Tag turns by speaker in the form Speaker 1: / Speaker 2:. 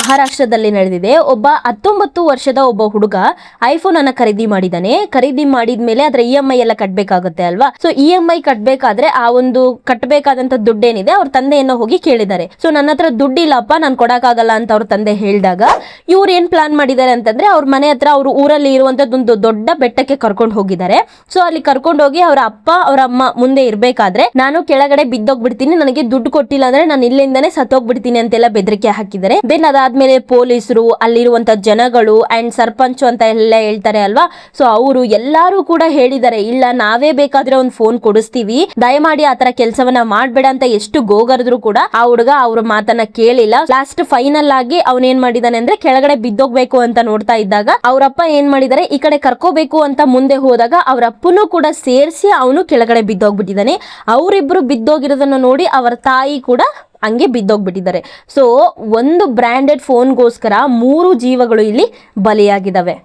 Speaker 1: ಮಹಾರಾಷ್ಟ್ರದಲ್ಲಿ ನಡೆದಿದೆ. ಒಬ್ಬ 19 ವರ್ಷದ ಒಬ್ಬ ಹುಡುಗ ಐಫೋನ್ ಅನ್ನ ಖರೀದಿ ಮಾಡಿದಾನೆ. ಖರೀದಿ ಮಾಡಿದ್ಮೇಲೆ ಅದರ EMI ಎಲ್ಲ ಕಟ್ಬೇಕಾಗುತ್ತೆ ಅಲ್ವಾ. ಸೊ EMI ಕಟ್ಬೇಕಾದ್ರೆ ಆ ಒಂದು ಕಟ್ಟಬೇಕಾದಂತ ದುಡ್ಡೇನಿದೆ ಅವ್ರ ತಂದೆಯನ್ನ ಹೋಗಿ ಕೇಳಿದ್ದಾರೆ. ಸೊ ನನ್ನ ಹತ್ರ ದುಡ್ಡಿಲ್ಲಪ್ಪ, ನಾನು ಕೊಡಕ್ಕಾಗಲ್ಲ ಅಂತ ಅವ್ರ ತಂದೆ ಹೇಳಿದಾಗ ಇವ್ರು ಏನ್ ಪ್ಲಾನ್ ಮಾಡಿದ್ದಾರೆ ಅಂತಂದ್ರೆ ಅವ್ರ ಮನೆ ಹತ್ರ ಅವ್ರ ಊರಲ್ಲಿ ಇರುವಂತದ್ದೊಂದು ದೊಡ್ಡ ಬೆಟ್ಟಕ್ಕೆ ಕರ್ಕೊಂಡು ಹೋಗಿದ್ದಾರೆ. ಸೊ ಅಲ್ಲಿ ಕರ್ಕೊಂಡು ಹೋಗಿ ಅವರ ಅಪ್ಪ ಅವರ ಅಮ್ಮ ಮುಂದೆ ಇರ್ಬೇಕಾದ್ರೆ ನಾನು ಕೆಳಗಡೆ ಬಿದ್ದೋಗ್ಬಿಡ್ತೀನಿ, ನನಗೆ ದುಡ್ಡು ಕೊಟ್ಟಿಲ್ಲ ಅಂದ್ರೆ ನಾನು ಇಲ್ಲಿಂದಾನೆ ಸತ್ತೋಗ್ಬಿಡ್ತೀನಿ ಅಂತೆಲ್ಲ ಬೆದರಿಕೆ ಹಾಕಿದ್ದಾರೆ. ದೆನ್ ಅದಾದ್ಮೇಲೆ ಪೊಲೀಸರು, ಅಲ್ಲಿರುವಂತ ಜನಗಳು ಅಂಡ್ ಸರ್ಪಂಚ್ ಅಂತ ಎಲ್ಲ ಹೇಳ್ತಾರೆ ಅಲ್ವಾ, ಸೊ ಅವರು ಎಲ್ಲಾರು ಕೂಡ ಹೇಳಿದ್ದಾರೆ, ಇಲ್ಲ ನಾವೇ ಬೇಕಾದ್ರೆ ಒಂದು ಫೋನ್ ಕೊಡಿಸ್ತೀವಿ, ದಯಮಾಡಿ ಆತರ ಕೆಲಸವನ್ನ ಮಾಡ್ಬೇಡ ಅಂತ ಎಷ್ಟು ಗೋಗರಿದ್ರು ಕೂಡ ಆ ಹುಡುಗ ಅವ್ರ ಮಾತನ್ನ ಕೇಳಿಲ್ಲ. ಲಾಸ್ಟ್ ಫೈನಲ್ ಆಗಿ ಅವನೇನ್ ಮಾಡಿದಾನೆ ಅಂದ್ರೆ ಕೆಳಗಡೆ ಬಿದ್ದೋಗ್ಬೇಕು ಅಂತ ನೋಡ್ತಾ ಇದ್ದಾಗ ಅವ್ರಪ್ಪ ಏನ್ ಮಾಡಿದಾರೆ, ಈ ಕಡೆ ಕರ್ಕೋಬೇಕು ಅಂತ ಮುಂದೆ ಹೋದಾಗ ಅವ್ರ ಅಪ್ಪನೂ ಕೂಡ ಸೇರಿಸಿ ಅವನು ಕೆಳಗಡೆ ಬಿದ್ದೋಗ್ಬಿಟ್ಟಿದ್ದಾನೆ. ಅವರಿಬ್ರು ಬಿದ್ದೋಗಿರೋದನ್ನ ನೋಡಿ ಅವರ ತಾಯಿ ಕೂಡ ಹಂಗೆ ಬಿದ್ದೋಗ್ಬಿಟ್ಟಿದ್ದಾರೆ. ಸೊ ಒಂದು ಬ್ರ್ಯಾಂಡೆಡ್ ಫೋನ್ಗೋಸ್ಕರ 3 ಜೀವಗಳು ಇಲ್ಲಿ ಬಲಿಯಾಗಿದ್ದಾವೆ.